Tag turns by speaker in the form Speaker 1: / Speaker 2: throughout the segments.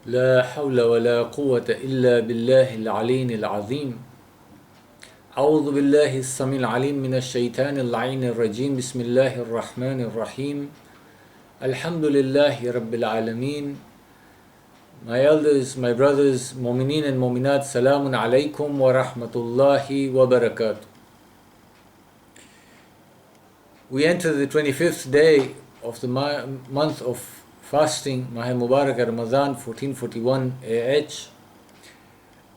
Speaker 1: لا حول ولا قوة إلا بالله العلي العظيم. أعوذ بالله السميع العليم من الشيطان اللعين الرجيم. بسم الله الرحمن الرحيم. الحمد لله رب العالمين. My elders, my brothers, mu'mineen and mu'minat, salamun alaykum wa rahmatullahi wa barakatuh. We enter the 25th day of the month of fasting, Mah Mubarak Ramadan 1441 AH.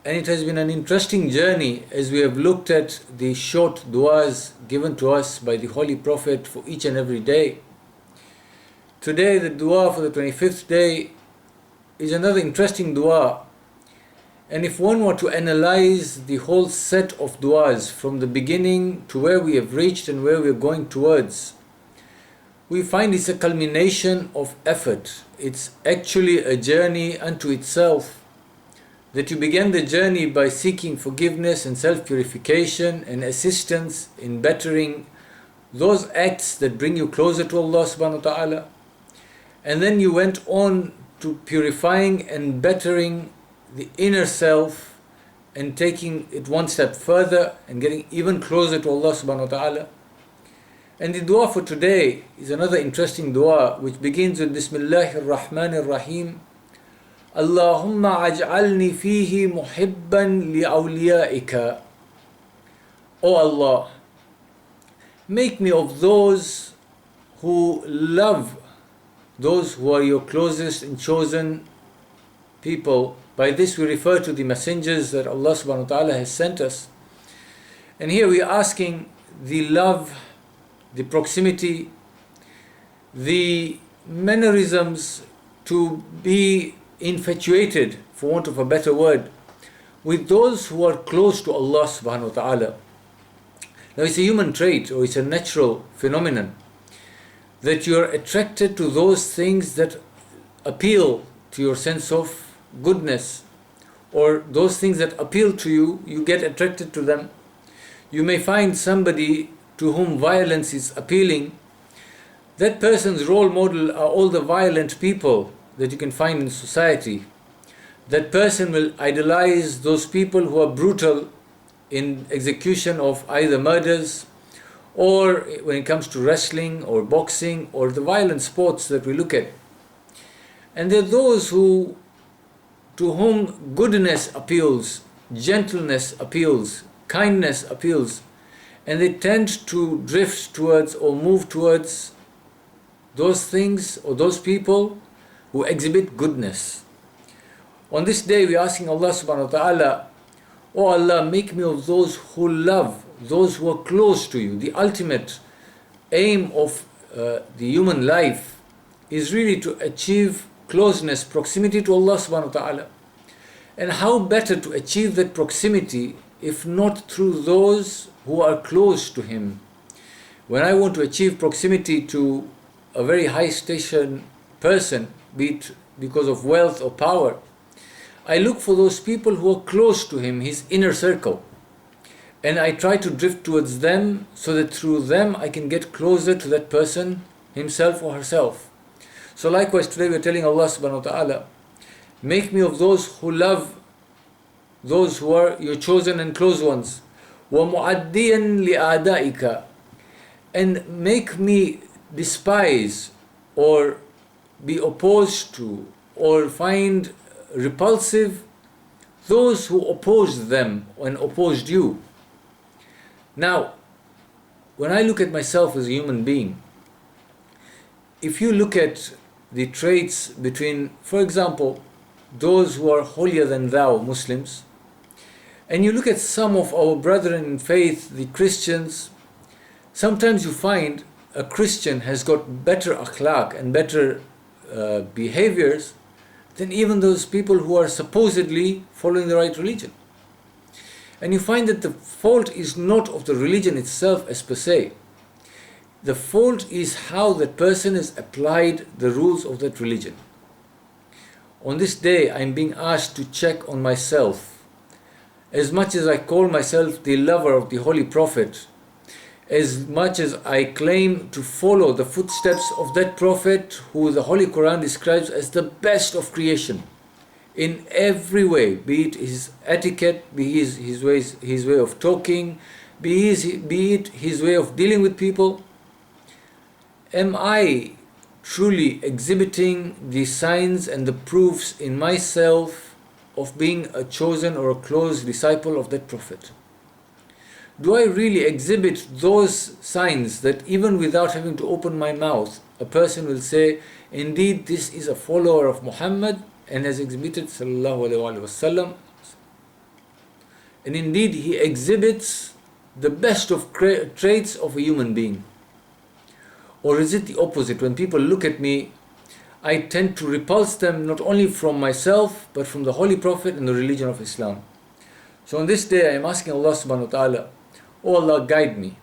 Speaker 1: And it has been an interesting journey as we have looked at the short du'as given to us by the Holy Prophet for each and every day. Today the du'a for the 25th day is another interesting du'a. And if one were to analyze the whole set of du'as from the beginning to where we have reached and where we are going towards, we find it's a culmination of effort. It's actually a journey unto itself. That you began the journey by seeking forgiveness and self-purification and assistance in bettering those acts that bring you closer to Allah subhanahu wa ta'ala. And then you went on to purifying and bettering the inner self and taking it one step further and getting even closer to Allah subhanahu wa ta'ala. And the dua for today is another interesting dua which begins with Bismillahir Rahmanir Rahim. Allahumma aj'alni fihi muhibban li awliyaika. O Allah, make me of those who love those who are your closest and chosen people. By this we refer to the messengers that Allah subhanahu wa ta'ala has sent us. And here we are asking the love, the proximity, the mannerisms to be infatuated, for want of a better word, with those who are close to Allah subhanahu wa ta'ala. Now it's a human trait, or it's a natural phenomenon, that you are attracted to those things that appeal to your sense of goodness, or those things that appeal to you, you get attracted to them. You may find somebody to whom violence is appealing. That person's role model are all the violent people that you can find in society. That person will idolize those people who are brutal in execution of either murders, or when it comes to wrestling or boxing or the violent sports that we look at. And there are those to whom goodness appeals, gentleness appeals, kindness appeals, and they tend to drift towards or move towards those things or those people who exhibit goodness. On this day we are asking Allah subhanahu wa ta'ala, O Allah, make me of those who love, those who are close to you. The ultimate aim of the human life is really to achieve closeness, proximity to Allah subhanahu wa ta'ala. And how better to achieve that proximity if not through those who are close to Him. When I want to achieve proximity to a very high station person, be it because of wealth or power, I look for those people who are close to him, his inner circle. And I try to drift towards them so that through them I can get closer to that person, himself or herself. So likewise today we are telling Allah subhanahu wa ta'ala, make me of those who love those who are your chosen and close ones. وَمُعَدِّيًا لِأَعْدَائِكَ. And make me despise or be opposed to or find repulsive those who opposed them and opposed you. Now, when I look at myself as a human being, if you look at the traits between, for example, those who are holier than thou Muslims, and you look at some of our brethren in faith, the Christians, sometimes you find a Christian has got better akhlaq and better behaviors than even those people who are supposedly following the right religion. And you find that the fault is not of the religion itself as per se. The fault is how that person has applied the rules of that religion. On this day, I am being asked to check on myself. As much as I call myself the lover of the Holy Prophet, as much as I claim to follow the footsteps of that Prophet who the Holy Quran describes as the best of creation, in every way, be it his etiquette, be his way of talking, be it his way of dealing with people. Am I truly exhibiting the signs and the proofs in myself of being a chosen or a close disciple of that Prophet? Do I really exhibit those signs that even without having to open my mouth, a person will say, indeed this is a follower of Muhammad and has exhibited sallallahu alaihi wasallam, and indeed he exhibits the best of traits of a human being? Or is it the opposite? When people look at me, I tend to repulse them not only from myself but from the Holy Prophet and the religion of Islam. So on this day I am asking Allah subhanahu wa ta'ala, oh Allah, guide me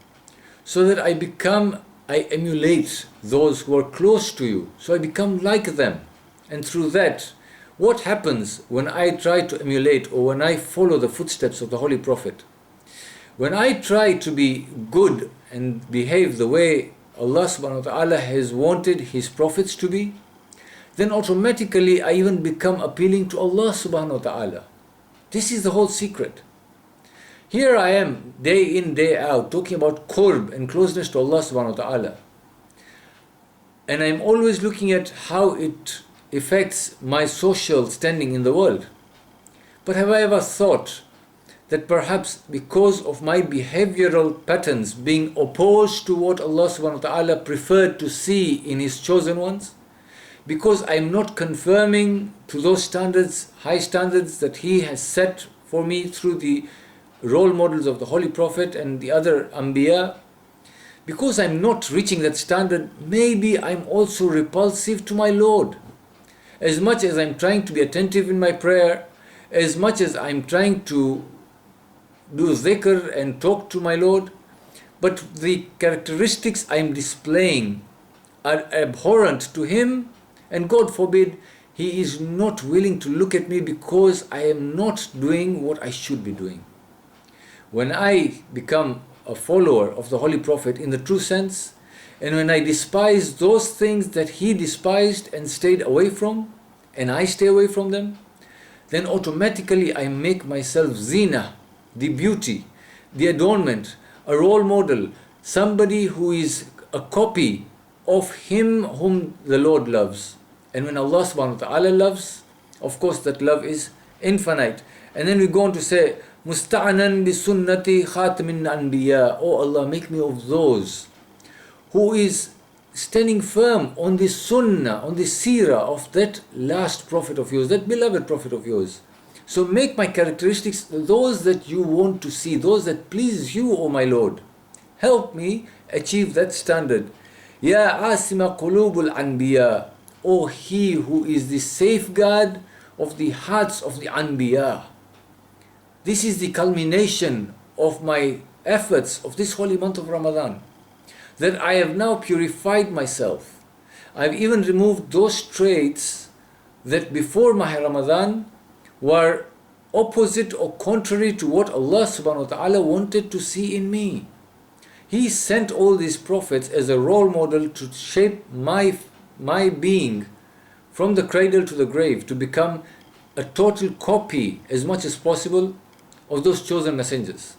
Speaker 1: so that I emulate those who are close to you, so I become like them. And through that, what happens when I try to emulate or when I follow the footsteps of the Holy Prophet? When I try to be good and behave the way Allah subhanahu wa ta'ala has wanted His prophets to be, then automatically I even become appealing to Allah subhanahu wa ta'ala. This is the whole secret. Here I am, day in, day out, talking about qurb and closeness to Allah subhanahu wa ta'ala. And I'm always looking at how it affects my social standing in the world. But have I ever thought that perhaps because of my behavioral patterns being opposed to what Allah subhanahu wa ta'ala preferred to see in His chosen ones, because I'm not confirming to those standards, high standards that He has set for me through the role models of the Holy Prophet and the other Anbiya, because I'm not reaching that standard, maybe I'm also repulsive to my Lord. As much as I'm trying to be attentive in my prayer, as much as I'm trying to do dhikr and talk to my Lord, but the characteristics I'm displaying are abhorrent to Him, and God forbid, He is not willing to look at me because I am not doing what I should be doing. When I become a follower of the Holy Prophet in the true sense, and when I despise those things that he despised and stayed away from, and I stay away from them, then automatically I make myself zina, the beauty, the adornment, a role model, somebody who is a copy of him whom the Lord loves. And when Allah subhanahu wa ta'ala loves, of course that love is infinite. And then we go on to say, Musta'anan bi sunnati khatamin anbiya. Oh Allah, make me of those who is standing firm on the sunnah, on the seerah of that last prophet of yours, that beloved prophet of yours. So make my characteristics those that you want to see, those that please you, O my Lord. Help me achieve that standard. Ya asima qulubul anbiya. O He who is the safeguard of the hearts of the anbiya. This is the culmination of my efforts of this holy month of Ramadan. That I have now purified myself. I've even removed those traits that before my Ramadan were opposite or contrary to what Allah subhanahu wa ta'ala wanted to see in me. He sent all these prophets as a role model to shape my being from the cradle to the grave, to become a total copy as much as possible of those chosen messengers.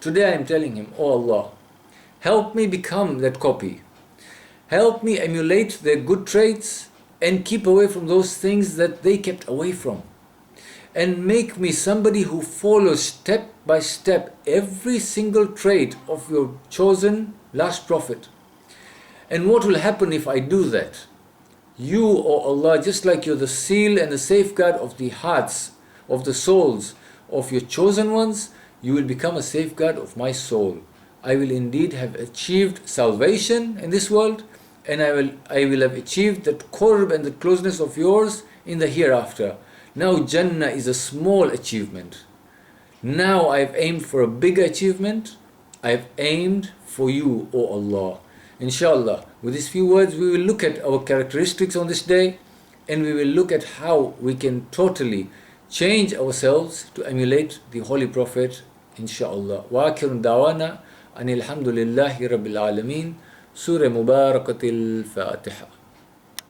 Speaker 1: Today I am telling him, oh Allah, help me become that copy. Help me emulate their good traits and keep away from those things that they kept away from. And make me somebody who follows step by step every single trait of your chosen last prophet. And what will happen if I do that? You, O Allah, just like you're the seal and the safeguard of the hearts, of the souls of your chosen ones, you will become a safeguard of my soul. I will indeed have achieved salvation in this world, and I will have achieved that qurb and the closeness of yours in the hereafter. Now Jannah is a small achievement. Now I have aimed for a bigger achievement. I have aimed for you, O Allah. Inshallah, with these few words, we will look at our characteristics on this day, and we will look at how we can totally change ourselves to emulate the Holy Prophet, inshallah. Wa akhiru da'wana anil hamdulillahi rabbil alameen. Surah Mubarakatil Fatiha.